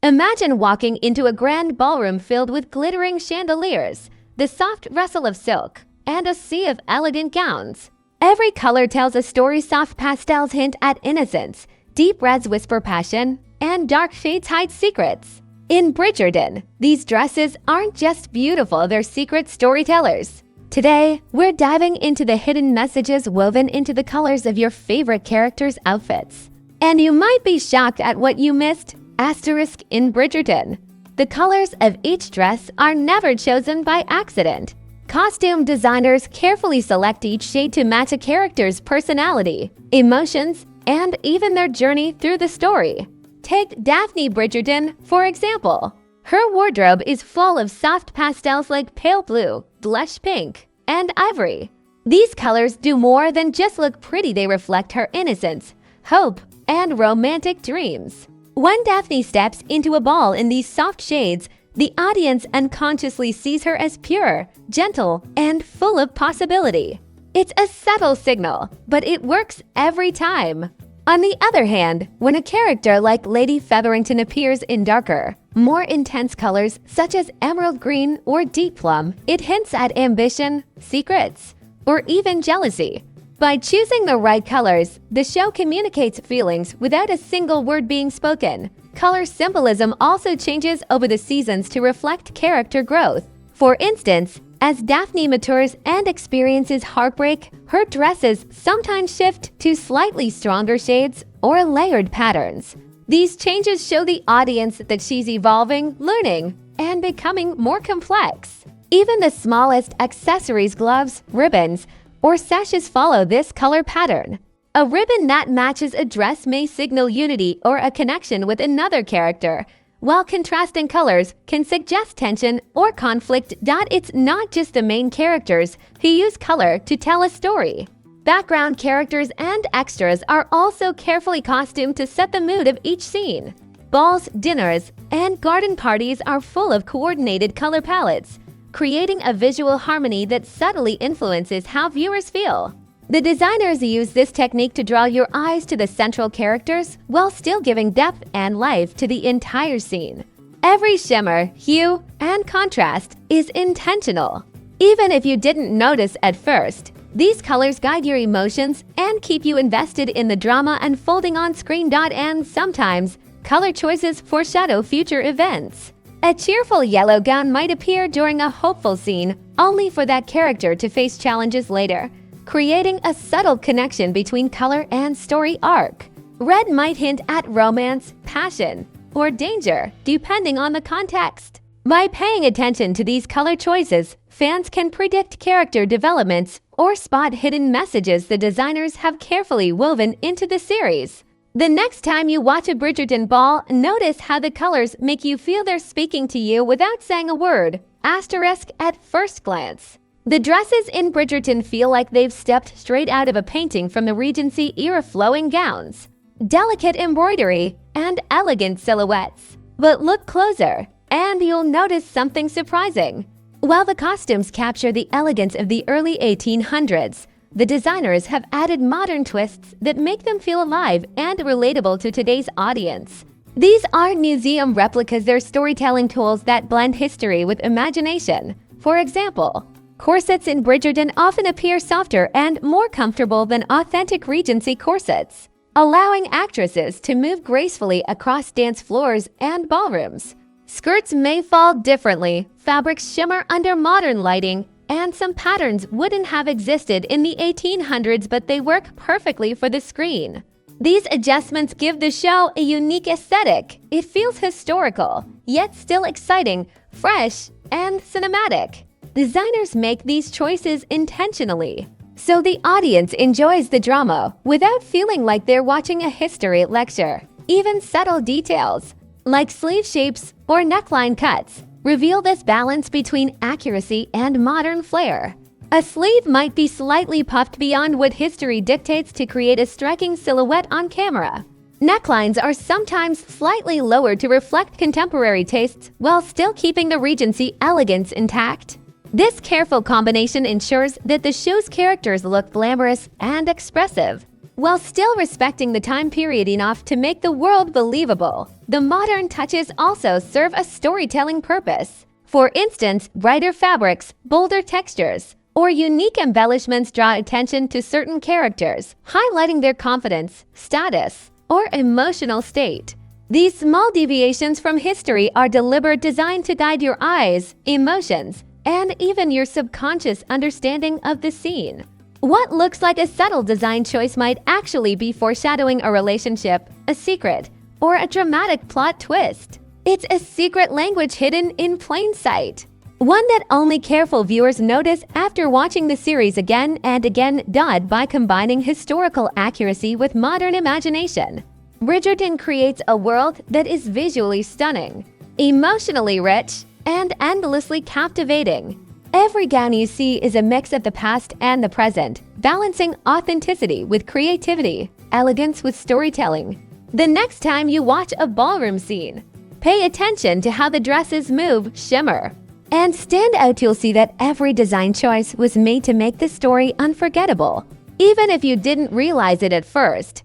Imagine walking into a grand ballroom filled with glittering chandeliers, the soft rustle of silk, and a sea of elegant gowns. Every color tells a story. Soft pastels hint at innocence, deep reds whisper passion, and dark shades hide secrets. In Bridgerton, these dresses aren't just beautiful, they're secret storytellers. Today, we're diving into the hidden messages woven into the colors of your favorite characters' outfits. And you might be shocked at what you missed. Asterisk in Bridgerton. The colors of each dress are never chosen by accident. Costume designers carefully select each shade to match a character's personality, emotions, and even their journey through the story. Take Daphne Bridgerton, for example. Her wardrobe is full of soft pastels like pale blue, blush pink, and ivory. These colors do more than just look pretty, they reflect her innocence, hope, and romantic dreams. When Daphne steps into a ball in these soft shades, the audience unconsciously sees her as pure, gentle, and full of possibility. It's a subtle signal, but it works every time. On the other hand, when a character like Lady Featherington appears in darker, more intense colors such as emerald green or deep plum, it hints at ambition, secrets, or even jealousy. By choosing the right colors, the show communicates feelings without a single word being spoken. Color symbolism also changes over the seasons to reflect character growth. For instance, as Daphne matures and experiences heartbreak, her dresses sometimes shift to slightly stronger shades or layered patterns. These changes show the audience that she's evolving, learning, and becoming more complex. Even the smallest accessories, gloves, ribbons, or sashes follow this color pattern. A ribbon that matches a dress may signal unity or a connection with another character, while contrasting colors can suggest tension or conflict. It's not just the main characters who use color to tell a story. Background characters and extras are also carefully costumed to set the mood of each scene. Balls, dinners, and garden parties are full of coordinated color palettes, creating a visual harmony that subtly influences how viewers feel. The designers use this technique to draw your eyes to the central characters while still giving depth and life to the entire scene. Every shimmer, hue, and contrast is intentional. Even if you didn't notice at first, these colors guide your emotions and keep you invested in the drama unfolding on screen. And sometimes, color choices foreshadow future events. A cheerful yellow gown might appear during a hopeful scene, only for that character to face challenges later, creating a subtle connection between color and story arc. Red might hint at romance, passion, or danger, depending on the context. By paying attention to these color choices, fans can predict character developments or spot hidden messages the designers have carefully woven into the series. The next time you watch a Bridgerton ball, notice how the colors make you feel they're speaking to you without saying a word. Asterisk at first glance. The dresses in Bridgerton feel like they've stepped straight out of a painting from the Regency-era. Flowing gowns, delicate embroidery, and elegant silhouettes. But look closer, and you'll notice something surprising. While the costumes capture the elegance of the early 1800s, the designers have added modern twists that make them feel alive and relatable to today's audience. These aren't museum replicas, they're storytelling tools that blend history with imagination. For example, corsets in Bridgerton often appear softer and more comfortable than authentic Regency corsets, allowing actresses to move gracefully across dance floors and ballrooms. Skirts may fall differently, fabrics shimmer under modern lighting, and some patterns wouldn't have existed in the 1800s, but they work perfectly for the screen. These adjustments give the show a unique aesthetic. It feels historical, yet still exciting, fresh, and cinematic. Designers make these choices intentionally, so the audience enjoys the drama without feeling like they're watching a history lecture. Even subtle details, like sleeve shapes or neckline cuts, reveal this balance between accuracy and modern flair. A sleeve might be slightly puffed beyond what history dictates to create a striking silhouette on camera. Necklines are sometimes slightly lowered to reflect contemporary tastes while still keeping the Regency elegance intact. This careful combination ensures that the show's characters look glamorous and expressive. while still respecting the time period enough to make the world believable. The modern touches also serve a storytelling purpose. For instance, brighter fabrics, bolder textures, or unique embellishments draw attention to certain characters, highlighting their confidence, status, or emotional state. These small deviations from history are deliberate, designed to guide your eyes, emotions, and even your subconscious understanding of the scene. What looks like a subtle design choice might actually be foreshadowing a relationship, a secret, or a dramatic plot twist. It's a secret language hidden in plain sight. One that only careful viewers notice after watching the series again and again, done by combining historical accuracy with modern imagination. Bridgerton creates a world that is visually stunning, emotionally rich, and endlessly captivating. Every gown you see is a mix of the past and the present, balancing authenticity with creativity, elegance with storytelling. The next time you watch a ballroom scene, pay attention to how the dresses move, shimmer, and stand out. You'll see that every design choice was made to make the story unforgettable. Even if you didn't realize it at first,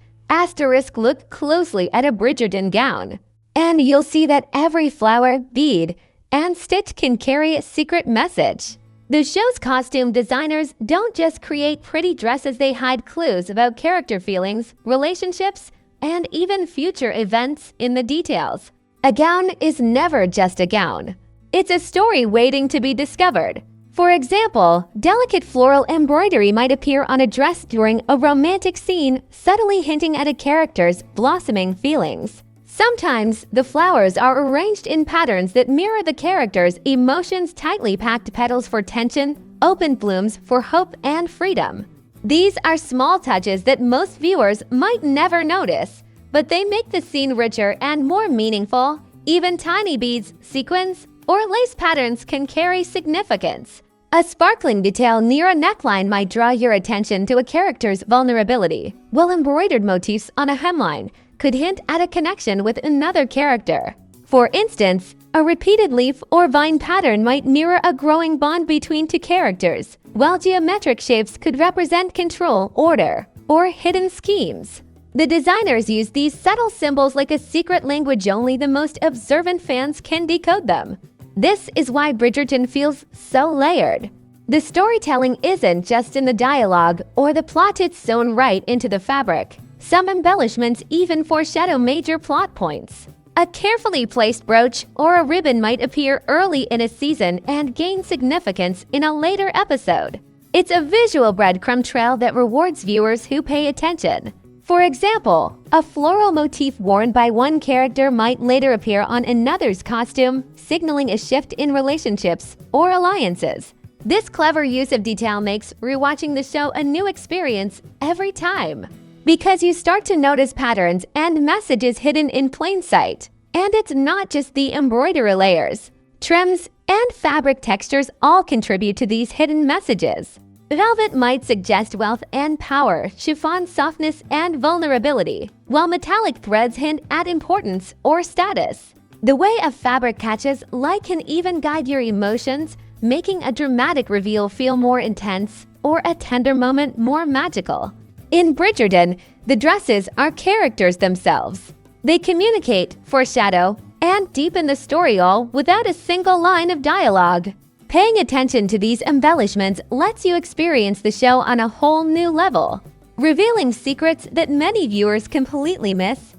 look closely at a Bridgerton gown, and you'll see that every flower, bead, and stitch can carry a secret message. The show's costume designers don't just create pretty dresses, they hide clues about character feelings, relationships, and even future events in the details. A gown is never just a gown. It's a story waiting to be discovered. For example, delicate floral embroidery might appear on a dress during a romantic scene, subtly hinting at a character's blossoming feelings. Sometimes, the flowers are arranged in patterns that mirror the character's emotions, tightly packed petals for tension, open blooms for hope and freedom. These are small touches that most viewers might never notice, but they make the scene richer and more meaningful. Even tiny beads, sequins, or lace patterns can carry significance. A sparkling detail near a neckline might draw your attention to a character's vulnerability, while embroidered motifs on a hemline could hint at a connection with another character. For instance, a repeated leaf or vine pattern might mirror a growing bond between two characters, while geometric shapes could represent control, order, or hidden schemes. The designers use these subtle symbols like a secret language. Only the most observant fans can decode them. This is why Bridgerton feels so layered. The storytelling isn't just in the dialogue or the plot, it's sewn right into the fabric. Some embellishments even foreshadow major plot points. A carefully placed brooch or a ribbon might appear early in a season and gain significance in a later episode. It's a visual breadcrumb trail that rewards viewers who pay attention. For example, a floral motif worn by one character might later appear on another's costume, signaling a shift in relationships or alliances. This clever use of detail makes rewatching the show a new experience every time, because you start to notice patterns and messages hidden in plain sight. And it's not just the embroidery layers. Trims and fabric textures all contribute to these hidden messages. Velvet might suggest wealth and power, chiffon softness and vulnerability, while metallic threads hint at importance or status. The way a fabric catches light can even guide your emotions, making a dramatic reveal feel more intense or a tender moment more magical. In Bridgerton, the dresses are characters themselves. They communicate, foreshadow, and deepen the story, all without a single line of dialogue. Paying attention to these embellishments lets you experience the show on a whole new level, revealing secrets that many viewers completely miss.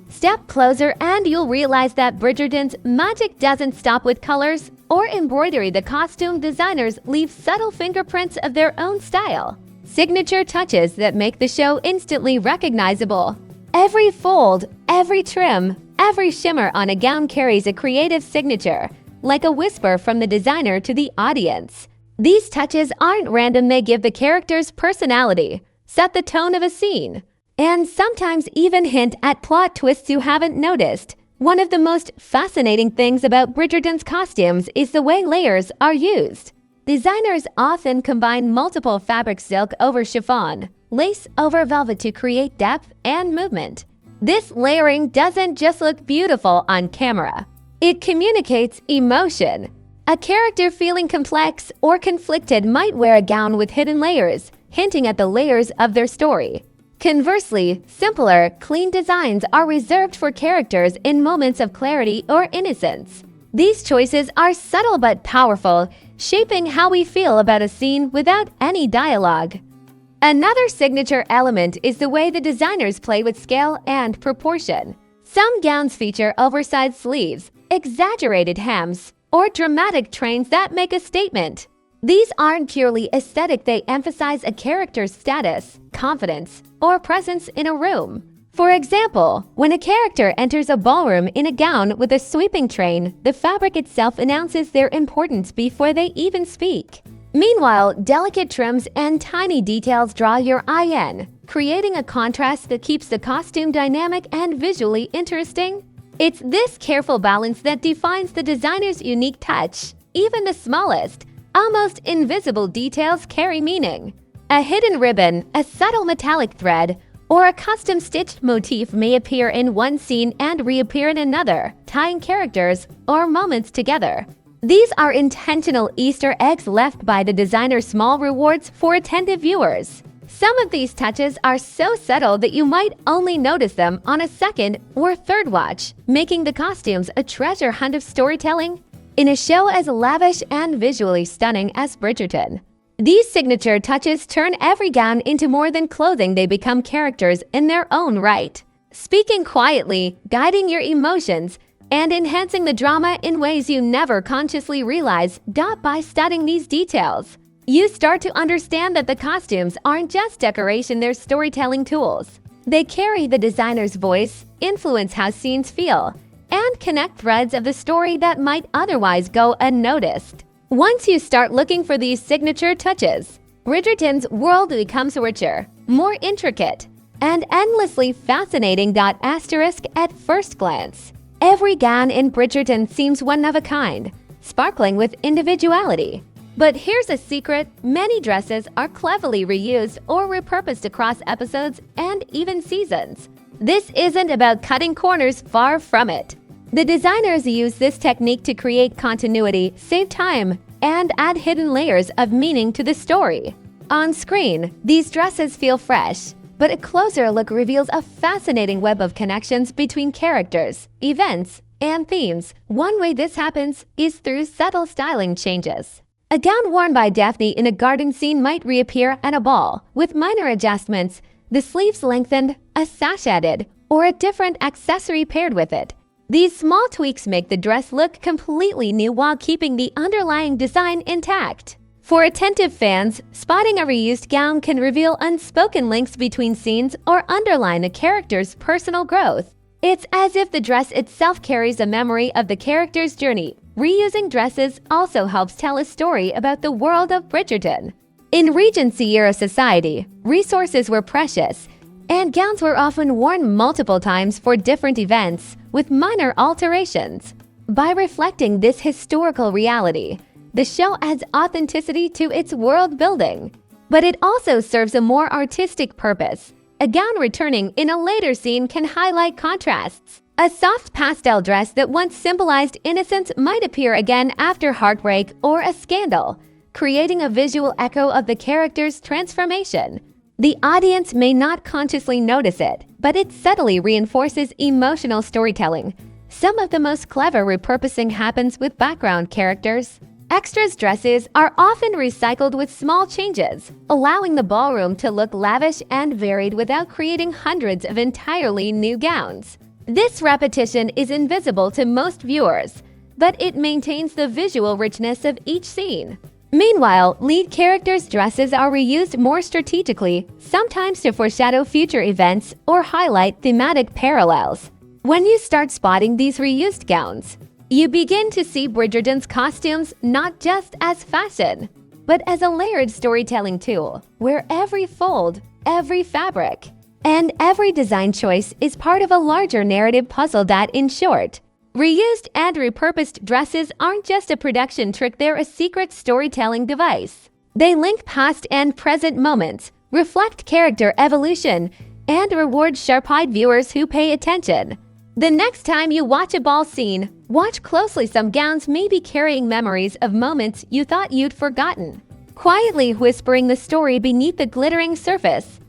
Step closer and you'll realize that Bridgerton's magic doesn't stop with colors or embroidery. The costume designers leave subtle fingerprints of their own style, signature touches that make the show instantly recognizable. Every fold, every trim, every shimmer on a gown carries a creative signature, like a whisper from the designer to the audience. These touches aren't random, they give the characters personality, set the tone of a scene, and sometimes even hint at plot twists you haven't noticed. One of the most fascinating things about Bridgerton's costumes is the way layers are used. Designers often combine multiple fabrics, silk over chiffon, lace over velvet, to create depth and movement. This layering doesn't just look beautiful on camera. It communicates emotion. A character feeling complex or conflicted might wear a gown with hidden layers, hinting at the layers of their story. Conversely, simpler, clean designs are reserved for characters in moments of clarity or innocence. These choices are subtle but powerful, shaping how we feel about a scene without any dialogue. Another signature element is the way the designers play with scale and proportion. Some gowns feature oversized sleeves, exaggerated hems, or dramatic trains that make a statement. These aren't purely aesthetic, they emphasize a character's status, confidence, or presence in a room. For example, when a character enters a ballroom in a gown with a sweeping train, the fabric itself announces their importance before they even speak. Meanwhile, delicate trims and tiny details draw your eye in, creating a contrast that keeps the costume dynamic and visually interesting. It's this careful balance that defines the designer's unique touch. Even the smallest, almost invisible details carry meaning. A hidden ribbon, a subtle metallic thread, or a custom-stitched motif may appear in one scene and reappear in another, tying characters or moments together. These are intentional Easter eggs left by the designer's small rewards for attentive viewers. Some of these touches are so subtle that you might only notice them on a second or third watch, making the costumes a treasure hunt of storytelling. In a show as lavish and visually stunning as Bridgerton, these signature touches turn every gown into more than clothing, they become characters in their own right, speaking quietly, guiding your emotions, and enhancing the drama in ways you never consciously realize. By studying these details, you start to understand that the costumes aren't just decoration, they're storytelling tools. They carry the designer's voice, influence how scenes feel, and connect threads of the story that might otherwise go unnoticed. Once you start looking for these signature touches, Bridgerton's world becomes richer, more intricate, and endlessly fascinating. At first glance, every gown in Bridgerton seems one of a kind, sparkling with individuality. But here's a secret: many dresses are cleverly reused or repurposed across episodes and even seasons. This isn't about cutting corners, far from it. The designers use this technique to create continuity, save time, and add hidden layers of meaning to the story. On screen, these dresses feel fresh, but a closer look reveals a fascinating web of connections between characters, events, and themes. One way this happens is through subtle styling changes. A gown worn by Daphne in a garden scene might reappear at a ball, with minor adjustments, the sleeves lengthened, a sash added, or a different accessory paired with it. These small tweaks make the dress look completely new while keeping the underlying design intact. For attentive fans, spotting a reused gown can reveal unspoken links between scenes or underline a character's personal growth. It's as if the dress itself carries a memory of the character's journey. Reusing dresses also helps tell a story about the world of Bridgerton. In Regency-era society, resources were precious, and gowns were often worn multiple times for different events, with minor alterations. By reflecting this historical reality, the show adds authenticity to its world building. But it also serves a more artistic purpose. A gown returning in a later scene can highlight contrasts. A soft pastel dress that once symbolized innocence might appear again after heartbreak or a scandal, creating a visual echo of the character's transformation. The audience may not consciously notice it, but it subtly reinforces emotional storytelling. Some of the most clever repurposing happens with background characters. Extras dresses are often recycled with small changes, allowing the ballroom to look lavish and varied without creating hundreds of entirely new gowns. This repetition is invisible to most viewers, but it maintains the visual richness of each scene. Meanwhile, lead characters' dresses are reused more strategically, sometimes to foreshadow future events or highlight thematic parallels. When you start spotting these reused gowns, you begin to see Bridgerton's costumes not just as fashion, but as a layered storytelling tool, where every fold, every fabric, and every design choice is part of a larger narrative puzzle. In short, reused and repurposed dresses aren't just a production trick, they're a secret storytelling device. They link past and present moments, reflect character evolution, and reward sharp-eyed viewers who pay attention. The next time you watch a ball scene, watch closely. Some gowns may be carrying memories of moments you thought you'd forgotten, quietly whispering the story beneath the glittering surface.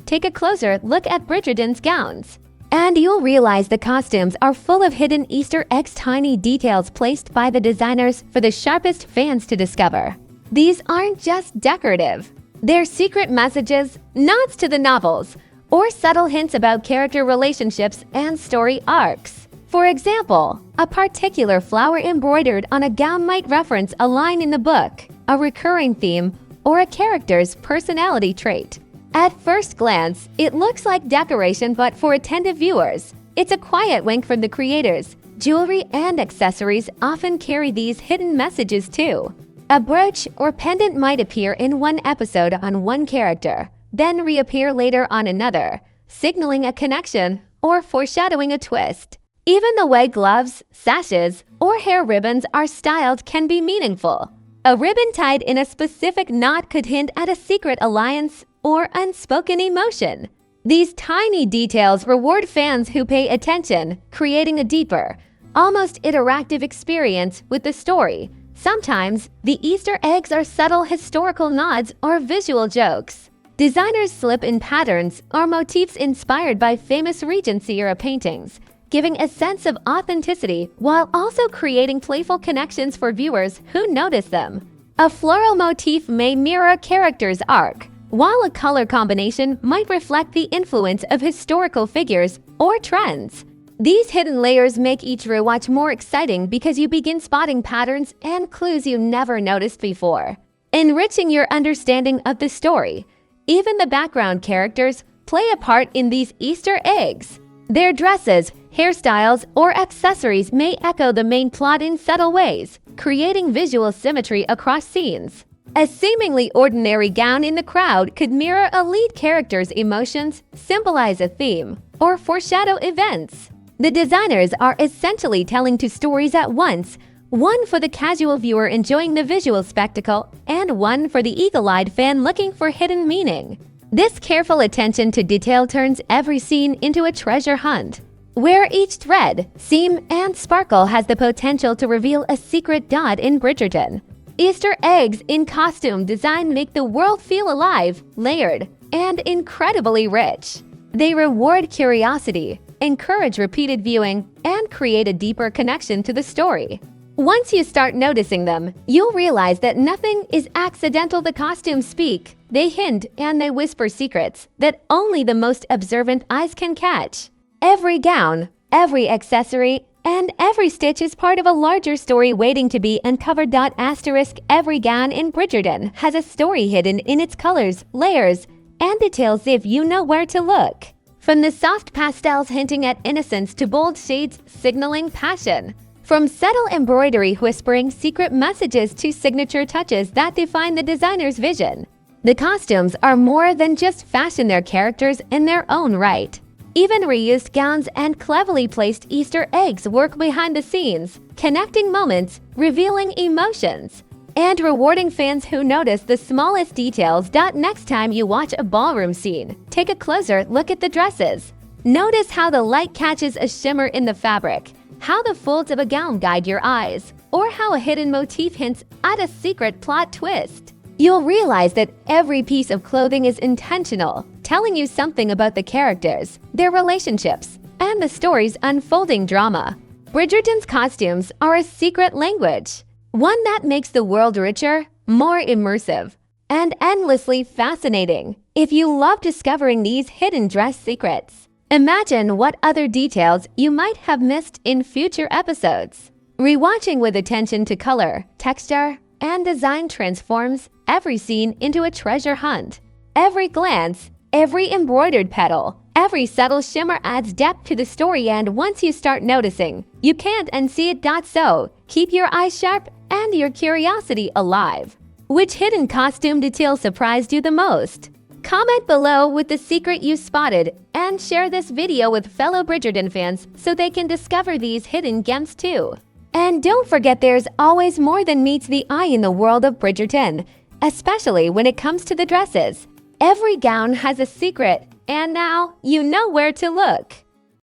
Take a closer look at Bridgerton's gowns. And you'll realize the costumes are full of hidden Easter eggs, tiny details placed by the designers for the sharpest fans to discover. These aren't just decorative. They're secret messages, nods to the novels, or subtle hints about character relationships and story arcs. For example, a particular flower embroidered on a gown might reference a line in the book, a recurring theme, or a character's personality trait. At first glance, it looks like decoration, but for attentive viewers, it's a quiet wink from the creators. Jewelry and accessories often carry these hidden messages too. A brooch or pendant might appear in one episode on one character, then reappear later on another, signaling a connection or foreshadowing a twist. Even the way gloves, sashes, or hair ribbons are styled can be meaningful. A ribbon tied in a specific knot could hint at a secret alliance or unspoken emotion. These tiny details reward fans who pay attention, creating a deeper, almost interactive experience with the story. Sometimes, the Easter eggs are subtle historical nods or visual jokes. Designers slip in patterns or motifs inspired by famous Regency-era paintings, giving a sense of authenticity while also creating playful connections for viewers who notice them. A floral motif may mirror a character's arc, while a color combination might reflect the influence of historical figures or trends. These hidden layers make each rewatch more exciting because you begin spotting patterns and clues you never noticed before, enriching your understanding of the story. Even the background characters play a part in these Easter eggs. Their dresses, hairstyles, or accessories may echo the main plot in subtle ways, creating visual symmetry across scenes. A seemingly ordinary gown in the crowd could mirror a lead character's emotions, symbolize a theme, or foreshadow events. The designers are essentially telling two stories at once, one for the casual viewer enjoying the visual spectacle, and one for the eagle-eyed fan looking for hidden meaning. This careful attention to detail turns every scene into a treasure hunt, where each thread, seam, and sparkle has the potential to reveal a secret dot in Bridgerton. Easter eggs in costume design make the world feel alive, layered, and incredibly rich. They reward curiosity, encourage repeated viewing, and create a deeper connection to the story. Once you start noticing them, you'll realize that nothing is accidental. The costumes speak, they hint, and they whisper secrets that only the most observant eyes can catch. Every gown, every accessory, and every stitch is part of a larger story waiting to be uncovered. Every gown in Bridgerton has a story hidden in its colors, layers, and details if you know where to look. From the soft pastels hinting at innocence to bold shades signaling passion. From subtle embroidery whispering secret messages to signature touches that define the designer's vision. The costumes are more than just fashion, they're characters in their own right. Even reused gowns and cleverly placed Easter eggs work behind the scenes, connecting moments, revealing emotions, and rewarding fans who notice the smallest details. Next time you watch a ballroom scene, take a closer look at the dresses. Notice how the light catches a shimmer in the fabric, how the folds of a gown guide your eyes, or how a hidden motif hints at a secret plot twist. You'll realize that every piece of clothing is intentional, telling you something about the characters, their relationships, and the story's unfolding drama. Bridgerton's costumes are a secret language, one that makes the world richer, more immersive, and endlessly fascinating. If you love discovering these hidden dress secrets, imagine what other details you might have missed in future episodes. Rewatching with attention to color, texture, and design transforms every scene into a treasure hunt. Every glance, every embroidered petal, every subtle shimmer adds depth to the story, and once you start noticing, you can't unsee it. So, keep your eyes sharp and your curiosity alive. Which hidden costume detail surprised you the most? Comment below with the secret you spotted and share this video with fellow Bridgerton fans so they can discover these hidden gems too. And don't forget, there's always more than meets the eye in the world of Bridgerton, especially when it comes to the dresses. Every gown has a secret, and now you know where to look.